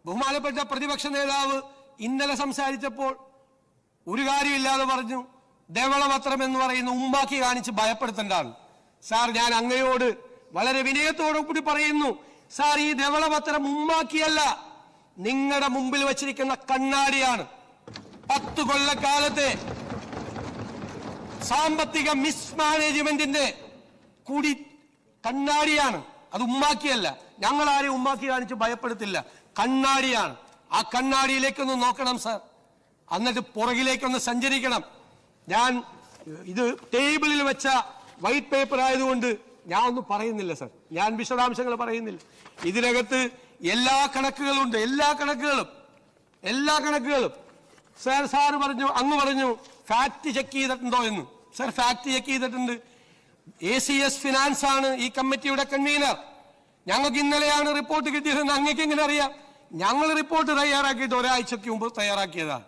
ബഹുമാനപ്പെട്ട പ്രതിപക്ഷ നേതാവ് ഇന്നലെ സംസാരിച്ചപ്പോൾ ഒരു കാര്യമില്ലാതെ പറഞ്ഞു, ധവളപത്രം എന്ന് പറയുന്ന ഉമ്മാക്കി കാണിച്ച് ഭയപ്പെടുത്തേണ്ടതാണ്. സാർ, ഞാൻ അങ്ങയോട് വളരെ വിനയത്തോടു കൂടി പറയുന്നു, സാർ, ഈ ധവളപത്രം ഉമ്മാക്കിയല്ല, നിങ്ങളുടെ മുമ്പിൽ വച്ചിരിക്കുന്ന കണ്ണാടിയാണ്. 10 കൊല്ലക്കാലത്തെ സാമ്പത്തിക മിസ്മാനേജ്മെന്റിന്റെ കൂടി കണ്ണാടിയാണ്. അത് ഉമ്മാക്കിയല്ല. ഞങ്ങൾ ആരെയും ഉമ്മാക്കി കാണിച്ച് ഭയപ്പെടുത്തില്ല. കണ്ണാടിയാണ്. ആ കണ്ണാടിയിലേക്കൊന്ന് നോക്കണം സാർ, എന്നിട്ട് പുറകിലേക്കൊന്ന് സഞ്ചരിക്കണം. ഞാൻ ഇത് ടേബിളിൽ വെച്ച വൈറ്റ് പേപ്പർ ആയതുകൊണ്ട് ഞാൻ ഒന്നും പറയുന്നില്ല സാർ, ഞാൻ വിശദാംശങ്ങൾ പറയുന്നില്ല. ഇതിനകത്ത് എല്ലാ കണക്കുകളുണ്ട്, എല്ലാ കണക്കുകളും. സാറ് പറഞ്ഞു, അങ്ങ് പറഞ്ഞു ഫാക്ട് ചെക്ക് ചെയ്തിട്ടുണ്ടോ എന്ന്. സാർ, ഫാക്ട് ചെക്ക് ചെയ്തിട്ടുണ്ട്. ACS ഫിനാൻസ് ആണ് ഈ കമ്മിറ്റിയുടെ കൺവീനർ. ഞങ്ങൾക്ക് ഇന്നലെയാണ് റിപ്പോർട്ട് കിട്ടിയതെന്ന് അങ്ങേക്ക് എങ്ങനെ അറിയാം? ഞങ്ങൾ റിപ്പോർട്ട് തയ്യാറാക്കിയിട്ട് ഒരാഴ്ചക്ക് മുമ്പ് തയ്യാറാക്കിയതാണ്.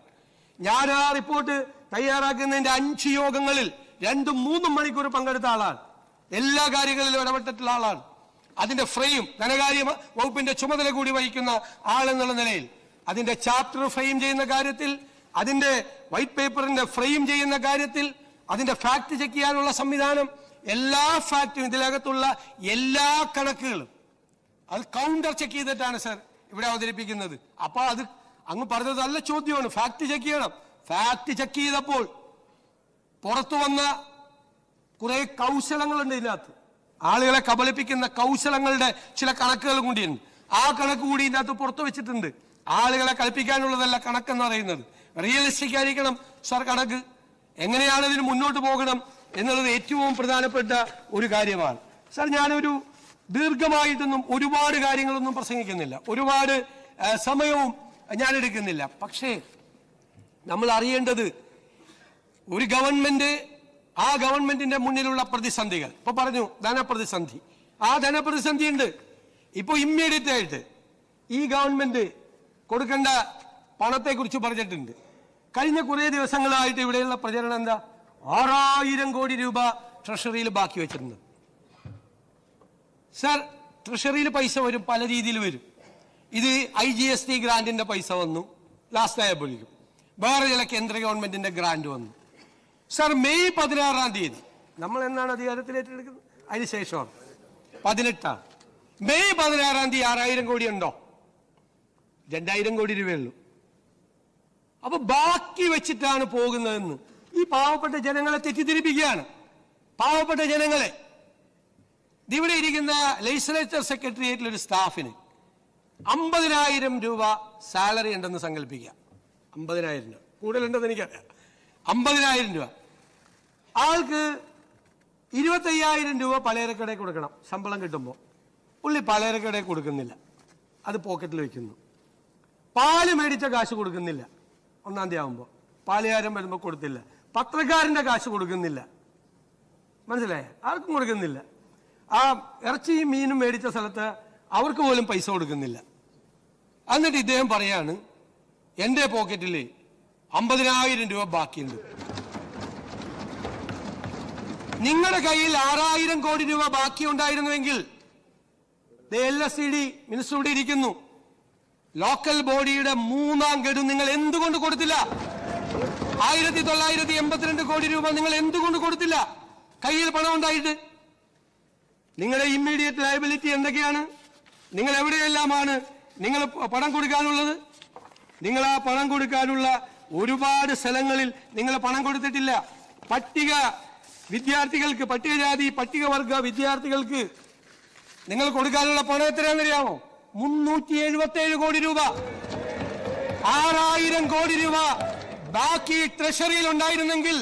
ഞാൻ ആ റിപ്പോർട്ട് തയ്യാറാക്കുന്നതിന്റെ 5 യോഗങ്ങളിൽ 2-3 മണിക്കൂർ പങ്കെടുത്ത ആളാണ്. എല്ലാ കാര്യങ്ങളിലും ഇടപെട്ടിട്ടുള്ള ആളാണ്. അതിന്റെ ഫ്രെയിം, ധനകാര്യ വകുപ്പിന്റെ ചുമതല കൂടി വഹിക്കുന്ന ആളെന്നുള്ള നിലയിൽ അതിന്റെ ചാപ്റ്റർ ഫ്രെയിം ചെയ്യുന്ന കാര്യത്തിൽ, അതിന്റെ വൈറ്റ് പേപ്പറിന്റെ ഫ്രെയിം ചെയ്യുന്ന കാര്യത്തിൽ, അതിന്റെ ഫാക്ട് ചെക്ക് ചെയ്യാനുള്ള സംവിധാനം, എല്ലാ ഫാക്ടും, ഇതിനകത്തുള്ള എല്ലാ കണക്കുകളും അത് കൗണ്ടർ ചെക്ക് ചെയ്തിട്ടാണ് സാർ ഇവിടെ അവതരിപ്പിക്കുന്നത്. അപ്പൊ അത് അങ്ങ് പറഞ്ഞത് നല്ല ചോദ്യമാണ്. ഫാക്ട് ചെക്ക് ചെയ്യണം. ഫാക്ട് ചെക്ക് ചെയ്തപ്പോൾ പുറത്തു വന്ന കുറെ കൗശലങ്ങളുണ്ട് ഇതിനകത്ത്. ആളുകളെ കബളിപ്പിക്കുന്ന കൗശലങ്ങളുടെ ചില കണക്കുകൾ കൂടിയുണ്ട്. ആ കണക്ക് കൂടി ഇതിനകത്ത് പുറത്തു വെച്ചിട്ടുണ്ട്. ആളുകളെ കളിപ്പിക്കാനുള്ളതല്ല കണക്കെന്ന് പറയുന്നത്. റിയലിസ്റ്റിക് ആയിരിക്കണം സാർ കണക്ക്. എങ്ങനെയാണ് ഇതിന് മുന്നോട്ട് പോകണം എന്നുള്ളത് ഏറ്റവും പ്രധാനപ്പെട്ട ഒരു കാര്യമാണ്. സാർ, ഞാനൊരു ദീർഘമായിട്ടൊന്നും ഒരുപാട് കാര്യങ്ങളൊന്നും പ്രസംഗിക്കുന്നില്ല, ഒരുപാട് സമയവും ഞാൻ എടുക്കുന്നില്ല. പക്ഷേ നമ്മൾ അറിയേണ്ടത്, ഒരു ഗവൺമെന്റ്, ആ ഗവൺമെന്റിന്റെ മുന്നിലുള്ള പ്രതിസന്ധികൾ, ഇപ്പൊ പറഞ്ഞു ധനപ്രതിസന്ധി, ആ ധനപ്രതിസന്ധി ഉണ്ട്. ഇപ്പൊ ഇമ്മീഡിയറ്റ് ആയിട്ട് ഈ ഗവൺമെന്റ് കൊടുക്കേണ്ട പണത്തെ കുറിച്ച് പറഞ്ഞിട്ടുണ്ട്. കഴിഞ്ഞ കുറെ ദിവസങ്ങളായിട്ട് ഇവിടെയുള്ള പ്രചരണം എന്താ? 6000 കോടി രൂപ ട്രഷറിയിൽ ബാക്കി വെച്ചിട്ടുണ്ട്. സാർ, ട്രഷറിയിൽ പൈസ വരും, പല രീതിയിൽ വരും. ഇത് IGST ഗ്രാന്റിന്റെ പൈസ വന്നു ലാസ്റ്റ് ആയപ്പോഴേക്കും. വേറെ ചില കേന്ദ്ര ഗവൺമെന്റിന്റെ ഗ്രാന്റ് വന്നു. സാർ, മെയ് 16-ാം തീയതി നമ്മൾ എന്നാണ് അധികാരത്തിലേറ്റെടുക്കുന്നത്? അതിനുശേഷമാണ് 18-ആണ്. മെയ് 16-ാം തീയതി 6000 കോടി ഉണ്ടോ? 2000 കോടി രൂപയുള്ളൂ. അപ്പൊ ബാക്കി വെച്ചിട്ടാണ് പോകുന്നതെന്ന് ഈ പാവപ്പെട്ട ജനങ്ങളെ തെറ്റിദ്ധരിപ്പിക്കുകയാണ്. പാവപ്പെട്ട ജനങ്ങളെ, ഇവിടെ ഇരിക്കുന്ന ലെജിസ്ലേച്ചർ സെക്രട്ടേറിയറ്റിൽ ഒരു സ്റ്റാഫിന് 50,000 രൂപ സാലറി ഉണ്ടെന്ന് സങ്കല്പിക്കുക. 50,000 രൂപ കൂടുതലുണ്ടെന്ന് എനിക്കറിയാം. 50,000 രൂപ ആൾക്ക് 25,000 രൂപ പലചരക്കടയിൽ കൊടുക്കണം ശമ്പളം കിട്ടുമ്പോൾ. പുള്ളി പലചരക്കടയിൽ കൊടുക്കുന്നില്ല, അത് പോക്കറ്റിൽ വെക്കുന്നു. പാല് മേടിച്ച കാശ് കൊടുക്കുന്നില്ല. 1-ാം തീയതി ആകുമ്പോൾ പാലുകാരൻ വരുമ്പോൾ കൊടുത്തില്ല. പത്രക്കാരന്റെ കാശ് കൊടുക്കുന്നില്ല. മനസ്സിലായ? ആർക്കും കൊടുക്കുന്നില്ല. ആ ഇറച്ചിയും മീനും മേടിച്ച സ്ഥലത്ത് അവർക്ക് പോലും പൈസ കൊടുക്കുന്നില്ല. എന്നിട്ട് ഇദ്ദേഹം പറയാണ്, എന്റെ പോക്കറ്റിൽ 50,000 രൂപ ബാക്കിയുണ്ട്. നിങ്ങളുടെ കയ്യിൽ 6000 കോടി രൂപ ബാക്കി ഉണ്ടായിരുന്നുവെങ്കിൽ LSCD മിനിസ്റ്റർ ഇവിടെ ഇരിക്കുന്നു, ലോക്കൽ ബോഡിയുടെ 3-ാം ഗഡു നിങ്ങൾ എന്തുകൊണ്ട് കൊടുത്തില്ല? 1982 കോടി രൂപ നിങ്ങൾ എന്തുകൊണ്ട് കൊടുത്തില്ല? കയ്യിൽ പണം ഉണ്ടായിട്ട്. നിങ്ങളുടെ ഇമ്മീഡിയറ്റ് ലയബിലിറ്റി എന്തൊക്കെയാണ്? നിങ്ങൾ എവിടെയെല്ലാമാണ് നിങ്ങൾ പണം കൊടുക്കാനുള്ളത്? നിങ്ങൾ ആ പണം കൊടുക്കാനുള്ള ഒരുപാട് സ്ഥലങ്ങളിൽ നിങ്ങൾ പണം കൊടുത്തിട്ടില്ല. പട്ടിക വിദ്യാർത്ഥികൾക്ക്, പട്ടികജാതി പട്ടികവർഗ വിദ്യാർത്ഥികൾക്ക് നിങ്ങൾ കൊടുക്കാനുള്ള പണം എത്രയാണെന്നറിയാമോ? 377 കോടി രൂപ. 6000 കോടി രൂപ ബാക്കി ട്രഷറിയിൽ ഉണ്ടായിരുന്നെങ്കിൽ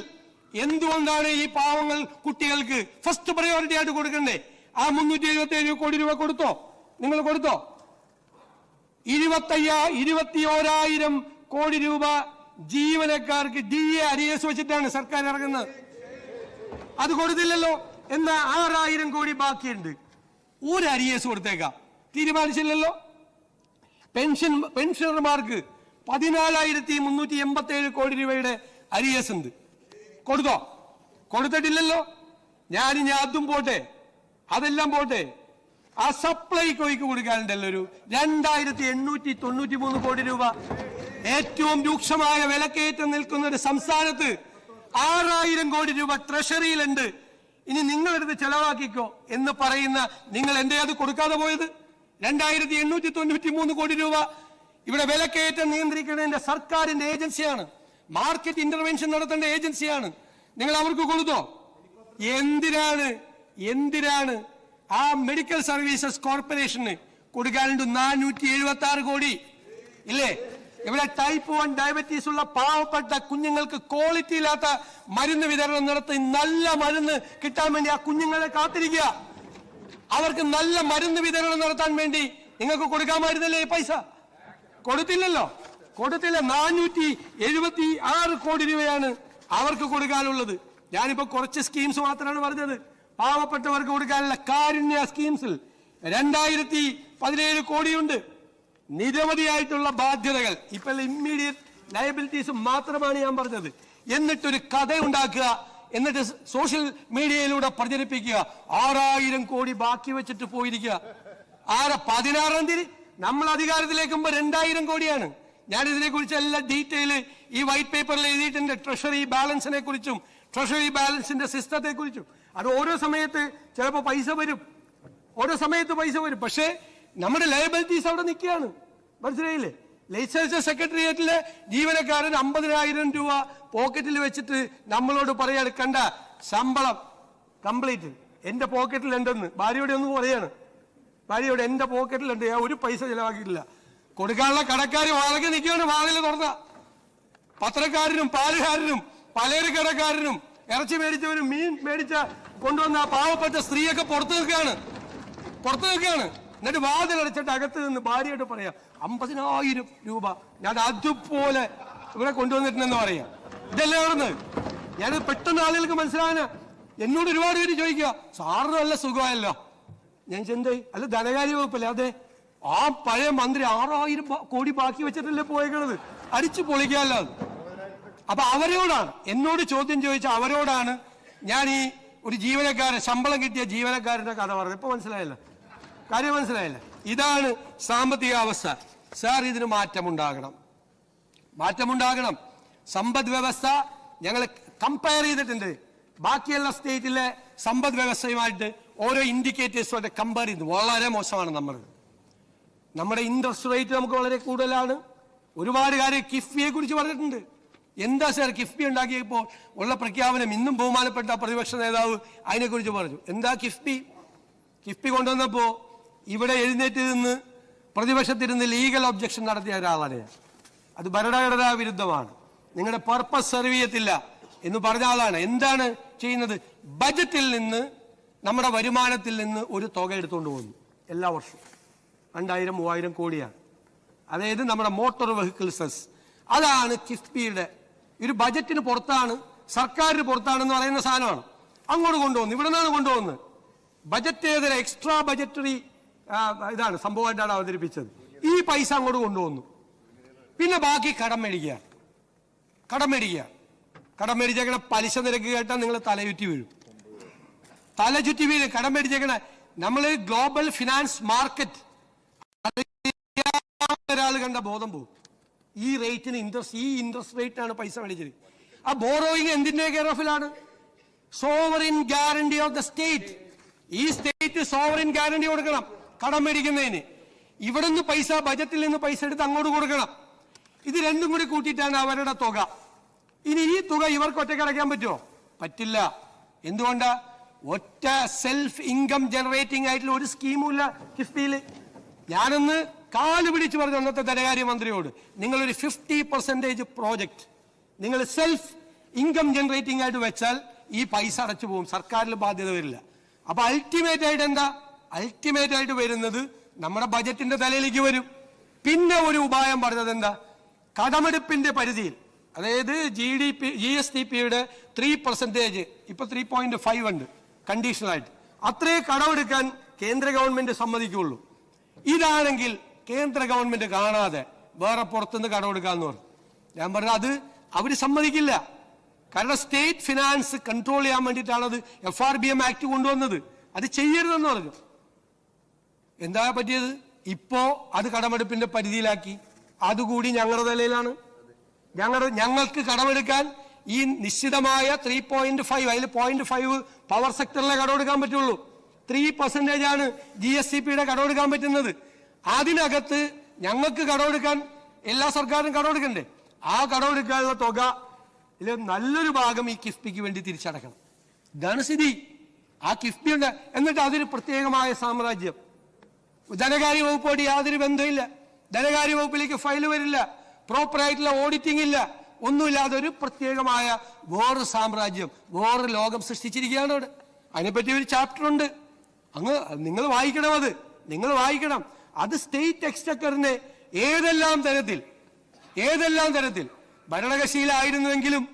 എന്തുകൊണ്ടാണ് ഈ പാവങ്ങൾ കുട്ടികൾക്ക് ഫസ്റ്റ് പ്രയോറിറ്റി ആയിട്ട് കൊടുക്കണ്ടേ? ആ 377 കോടി രൂപ കൊടുത്തോ? നിങ്ങൾ കൊടുത്തോ? 21,000 കോടി രൂപ ജീവനക്കാർക്ക് DA അരിയസ് വെച്ചിട്ടാണ് സർക്കാർ ഇറങ്ങുന്നത്. അത് കൊടുത്തില്ലല്ലോ. എന്നാ 6000 കോടി ബാക്കിയുണ്ട്. ഒരു അരിയസ് കൊടുത്തേക്കാം, തീരുമാനിച്ചില്ലല്ലോ. പെൻഷനർമാർക്ക് 14,387 കോടി രൂപയുടെ അരിയസ് ഉണ്ട്. കൊടുത്തോ? കൊടുത്തിട്ടില്ലല്ലോ. ഞാനിനി അതും പോട്ടെ, അതെല്ലാം പോട്ടെ, ആ സപ്ലൈകോയ്ക്ക് കൊടുക്കാനുണ്ടല്ലോ ഒരു 2893 കോടി രൂപ. ഏറ്റവും രൂക്ഷമായ വിലക്കയറ്റം നിൽക്കുന്ന ഒരു സംസ്ഥാനത്ത് 6000 കോടി രൂപ ട്രഷറിയിലുണ്ട്. ഇനി നിങ്ങളെടുത്ത് ചെലവാക്കിക്കോ എന്ന് പറയുന്ന നിങ്ങൾ എന്തേ അത് കൊടുക്കാതെ പോയത്? 2893 കോടി രൂപ ഇവിടെ വിലക്കയറ്റം നിയന്ത്രിക്കേണ്ട സർക്കാരിന്റെ ഏജൻസിയാണ്, മാർക്കറ്റ് ഇന്റർവെൻഷൻ നടത്തേണ്ട ഏജൻസിയാണ്. നിങ്ങൾ അവർക്ക് കൊടുത്തോ? എന്തിനാണ് ആ മെഡിക്കൽ സർവീസസ് കോർപ്പറേഷന് കൊടുക്കാനുണ്ട് 476 കോടി ഇല്ലേ? ഇവിടെ ടൈപ്പ് 1 ഡയബറ്റീസ് ഉള്ള പാവപ്പെട്ട കുഞ്ഞുങ്ങൾക്ക് ക്വാളിറ്റി ഇല്ലാത്ത മരുന്ന് വിതരണം നടത്തി നല്ല മരുന്ന് കിട്ടാൻ വേണ്ടി ആ കുഞ്ഞുങ്ങളെ കാത്തിരിക്കുക. അവർക്ക് നല്ല മരുന്ന് വിതരണം നടത്താൻ വേണ്ടി നിങ്ങൾക്ക് കൊടുക്കാമായിരുന്നല്ലേ ഈ പൈസ? കൊടുത്തില്ലല്ലോ, കൊടുത്തില്ല. 476 കോടി രൂപയാണ് അവർക്ക് കൊടുക്കാനുള്ളത്. ഞാനിപ്പോ കുറച്ച് സ്കീംസ് മാത്രമാണ് പറഞ്ഞത്. പാവപ്പെട്ടവർക്ക് കൊടുക്കാനുള്ള കാരുണ്യ സ്കീംസിൽ 2017 കോടിയുണ്ട്. നിരവധിയായിട്ടുള്ള ബാധ്യതകൾ. ഇപ്പൊ ഇമ്മീഡിയറ്റ് ലയബിലിറ്റീസ് മാത്രമാണ് ഞാൻ പറഞ്ഞത്. എന്നിട്ടൊരു കഥ ഉണ്ടാക്കുക, എന്നിട്ട് സോഷ്യൽ മീഡിയയിലൂടെ പ്രചരിപ്പിക്കുക. 6000 കോടി ബാക്കി വെച്ചിട്ട് പോയിരിക്കുക. 16-ാം തീയതി നമ്മൾ അധികാരത്തിലേക്കുമ്പോ 2000 കോടിയാണ്. ഞാൻ ഇതിനെ കുറിച്ച് എല്ലാ ഡീറ്റെയിൽ ഈ വൈറ്റ് പേപ്പറിൽ എഴുതിയിട്ടുണ്ട്. ട്രഷറി ബാലൻസിനെ കുറിച്ചും ട്രഷറി ബാലൻസിന്റെ സിസ്റ്റത്തെ കുറിച്ചും. അത് ഓരോ സമയത്ത് ചിലപ്പോൾ പൈസ വരും, ഓരോ സമയത്ത് പൈസ വരും. പക്ഷേ നമ്മുടെ ലയബിലിറ്റീസ് അവിടെ നിൽക്കുകയാണ്. മനസ്സിലായില്ലേ? ലെജിസ്ലേച്ചർ സെക്രട്ടേറിയറ്റിലെ ജീവനക്കാരൻ 50,000 രൂപ പോക്കറ്റിൽ വെച്ചിട്ട് നമ്മളോട് പറയാണ്, കണ്ട ശമ്പളം കംപ്ലീറ്റ് എന്റെ പോക്കറ്റിലുണ്ടെന്ന്. ഭാര്യയോടെ ഒന്നും പറയാണ്, ഭാര്യയോട് എന്റെ പോക്കറ്റിലുണ്ട്, ഞാൻ ഒരു പൈസ ചെലവാക്കിയിട്ടില്ല. കൊടുക്കാനുള്ള കടക്കാർ വാഴക്ക് നിൽക്കുകയാണ്. വാതിൽ തുറന്ന പത്രക്കാരനും പാലുകാരനും പലചരക്കടക്കാരനും ഇറച്ചി മേടിച്ചവരും മീൻ മേടിച്ച കൊണ്ടുവന്ന പാവപ്പെട്ട സ്ത്രീയൊക്കെ പുറത്തു നിൽക്കുകയാണ്. എന്നിട്ട് വാതിലടച്ചിട്ട് അകത്ത് നിന്ന് ഭാര്യയോട് പറയാം, 50,000 രൂപ ഞാൻ അതുപോലെ ഇവിടെ കൊണ്ടുവന്നിട്ടുണ്ടെന്ന് പറയാം. ഇതെല്ലാം നടന്നത്. ഞാനത് പെട്ടെന്ന് ആളുകൾക്ക് മനസ്സിലാകാന് എന്നോട് ഒരുപാട് പേര് ചോദിക്കുക, സാറിന് നല്ല സുഖമായല്ലോ. ഞാൻ ചെന്തായി അല്ല ധനകാര്യ വകുപ്പല്ലേ? അതെ. ആ പഴയ മന്ത്രി 6000 കോടി ബാക്കി വെച്ചിട്ടല്ലേ പോയേക്കണത്. അടിച്ചു പൊളിക്കാമല്ലോ അത്. അപ്പൊ അവരോടാണ് എന്നോട് ചോദ്യം ചോദിച്ച അവരോടാണ് ഞാൻ ഈ ഒരു ജീവനക്കാരൻ, ശമ്പളം കിട്ടിയ ജീവനക്കാരന്റെ കഥ പറഞ്ഞത്. ഇപ്പൊ മനസ്സിലായല്ലോ, കാര്യം മനസ്സിലായില്ല. ഇതാണ് സാമ്പത്തിക അവസ്ഥ. സാർ, ഇതിന് മാറ്റമുണ്ടാകണം. സമ്പദ് വ്യവസ്ഥ ഞങ്ങൾ കമ്പയർ ചെയ്തിട്ടുണ്ട്. ബാക്കിയുള്ള സ്റ്റേറ്റിലെ സമ്പദ് വ്യവസ്ഥയുമായിട്ട് ഓരോ ഇൻഡിക്കേറ്റേഴ്സുമായിട്ട് കമ്പയർ ചെയ്ത് വളരെ മോശമാണ് നമ്മുടെ ഇൻട്രസ്റ്റ് റേറ്റ് നമുക്ക് വളരെ കൂടുതലാണ്. ഒരുപാട് കാര്യം കിഫ്ബിയെ കുറിച്ച് പറഞ്ഞിട്ടുണ്ട്. എന്താ സാർ കിഫ്ബി ഉണ്ടാക്കിയപ്പോൾ ഉള്ള പ്രഖ്യാപനം? ഇന്നും ബഹുമാനപ്പെട്ട പ്രതിപക്ഷ നേതാവ് അതിനെക്കുറിച്ച് പറഞ്ഞു. എന്താ കിഫ്ബി കൊണ്ടുവന്നപ്പോ ഇവിടെ എഴുന്നേറ്റ് നിന്ന് പ്രതിപക്ഷത്തിരുന്ന് ലീഗൽ ഒബ്ജക്ഷൻ നടത്തിയ ഒരാളാണ്. അത് ഭരണഘടനാ വിരുദ്ധമാണ്, നിങ്ങളുടെ പർപ്പസ് സെർവ് ചെയ്യത്തില്ല എന്ന് പറഞ്ഞ ആളാണ്. എന്താണ് ചെയ്യുന്നത്? ബജറ്റിൽ നിന്ന് നമ്മുടെ വരുമാനത്തിൽ നിന്ന് ഒരു തുക എടുത്തുകൊണ്ട് പോകുന്നു എല്ലാ വർഷവും. 2000-3000 കോടിയാണ്. അതായത് നമ്മുടെ മോട്ടോർ വെഹിക്കിൾ സെസ്. അതാണ് കിഫ്ബിയുടെ ഒരു ബജറ്റിന് പുറത്താണ്, സർക്കാരിന് പുറത്താണെന്ന് പറയുന്ന സാധനമാണ്. അങ്ങോട്ട് കൊണ്ടുവന്നു. ഇവിടെ നിന്നാണ് കൊണ്ടുവന്നത്. ബജറ്റേതര എക്സ്ട്രാ ബജറ്ററി ഇതാണ് സംഭവമായിട്ടാണ് അവതരിപ്പിച്ചത്. ഈ പൈസ അങ്ങോട്ട് കൊണ്ടുവന്നു. പിന്നെ ബാക്കി കടം മേടിച്ചേക്കണ പലിശ നിരക്ക് കേട്ടാൽ നിങ്ങൾ തലചുറ്റി വീഴും. കടം മേടിച്ചേക്കണ നമ്മൾ ഗ്ലോബൽ ഫിനാൻസ് മാർക്കറ്റ് ഒരാൾ കണ്ട ബോധം പോകും. ഈ റേറ്റിന് ഇൻട്രസ്റ്റ് റേറ്റിനാണ് പൈസ മേടിച്ചത്. ആ ബോറോയിങ് എന്തിന്റെ കെയർ ഓഫിലാണ്? Sovereign guarantee of the state. ഈ സ്റ്റേറ്റ് സോവറിൻ ഗ്യാരണ്ടി കൊടുക്കണം കടം മേടിക്കുന്നതിന്. ഇവിടെ നിന്ന് പൈസ, ബജറ്റിൽ നിന്ന് പൈസ എടുത്ത് അങ്ങോട്ട് കൊടുക്കണം. ഇത് രണ്ടും കൂടി കൂട്ടിയിട്ടാണ് അവരുടെ തുക. ഇനി ഈ തുക ഇവർക്ക് ഒറ്റയ്ക്ക് അടയ്ക്കാൻ പറ്റുമോ? പറ്റില്ല. എന്തുകൊണ്ടാ? ഒറ്റ സെൽഫ് ഇൻകം ജനറേറ്റിംഗ് ആയിട്ടുള്ള ഒരു സ്കീമും ഇല്ല കിഫ്ബിയിൽ. ഞാനൊന്ന് കാല് പിടിച്ച് പറഞ്ഞു അന്നത്തെ ധനകാര്യമന്ത്രിയോട്, നിങ്ങളൊരു 50% പ്രോജക്റ്റ് നിങ്ങൾ സെൽഫ് ഇൻകം ജനറേറ്റിംഗ് ആയിട്ട് വെച്ചാൽ ഈ പൈസ അടച്ചു പോകും, സർക്കാരിൽ ബാധ്യത വരില്ല. അപ്പൊ അൾട്ടിമേറ്റ് ആയിട്ട് എന്താ? അൾട്ടിമേറ്റ് ആയിട്ട് വരുന്നത് നമ്മുടെ ബജറ്റിന്റെ തലയിലേക്ക് വരും. പിന്നെ ഒരു ഉപായം പറഞ്ഞത് എന്താ? കടമെടുപ്പിന്റെ പരിധിയിൽ, അതായത് GSDP-യുടെ 3% ഇപ്പൊ 3.5 ഉണ്ട് കണ്ടീഷണൽ ആയിട്ട്. അത്രേ കടമെടുക്കാൻ കേന്ദ്ര ഗവൺമെന്റ് സമ്മതിക്കുള്ളൂ. ഇതാണെങ്കിൽ കേന്ദ്ര ഗവൺമെന്റ് കാണാതെ വേറെ പുറത്തുനിന്ന് കടമെടുക്കാന്ന് പറഞ്ഞു. ഞാൻ പറഞ്ഞു അത് അവര് സമ്മതിക്കില്ല. കാരണം സ്റ്റേറ്റ് ഫിനാൻസ് കൺട്രോൾ ചെയ്യാൻ വേണ്ടിയിട്ടാണ് അത് FRBM ആക്ട് കൊണ്ടുവന്നത്. അത് ചെയ്യരുതെന്ന് പറഞ്ഞു. എന്താ പറ്റിയത്? ഇപ്പോ അത് കടമെടുപ്പിന്റെ പരിധിയിലാക്കി. അതുകൂടി ഞങ്ങളുടെ തലയിലാണ്. ഞങ്ങൾക്ക് കടമെടുക്കാൻ ഈ നിശ്ചിതമായ 3.5, അതിൽ 0.5 പവർ സെക്ടറിലെ കടമെടുക്കാൻ പറ്റുള്ളൂ. 3% GSCPയുടെ കടമെടുക്കാൻ പറ്റുന്നത്. അതിനകത്ത് ഞങ്ങൾക്ക് കടമെടുക്കാൻ എല്ലാ സർക്കാരും കടമെടുക്കണ്ടേ? ആ കടമെടുക്കാനുള്ള തുക നല്ലൊരു ഭാഗം ഈ കിഫ്ബിക്ക് വേണ്ടി തിരിച്ചടക്കണം. ഇതാണ് സ്ഥിതി. ആ കിഫ്ബി ഉണ്ട്. എന്നിട്ട് അതിന് പ്രത്യേകമായ സാമ്രാജ്യം. ധനകാര്യ വകുപ്പോട് യാതൊരു ബന്ധമില്ല. ധനകാര്യ വകുപ്പിലേക്ക് ഫയൽ വരില്ല. പ്രോപ്പറായിട്ടുള്ള ഓഡിറ്റിംഗ് ഇല്ല. ഒന്നുമില്ലാതെ ഒരു പ്രത്യേകമായ വേറൊരു സാമ്രാജ്യം, വേറൊരു ലോകം സൃഷ്ടിച്ചിരിക്കുകയാണ് അവിടെ. അതിനെപ്പറ്റി ഒരു ചാപ്റ്റർ ഉണ്ട്. നിങ്ങൾ വായിക്കണം. നിങ്ങൾ വായിക്കണം. അത് സ്റ്റേറ്റ് എക്സ്ചക്കറിനെ ഏതെല്ലാം തരത്തിൽ ഭരണകക്ഷിയിലായിരുന്നുവെങ്കിലും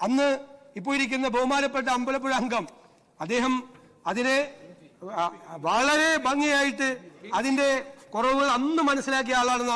അന്ന് ഇപ്പോൾ ഇരിക്കുന്ന ബഹുമാനപ്പെട്ട അമ്പലപ്പുഴ അംഗം അദ്ദേഹം അതിനെ വളരെ ഭംഗിയായിട്ട് അതിന്റെ കുറവുകൾ അന്ന് മനസ്സിലാക്കിയ ആളാണെന്ന്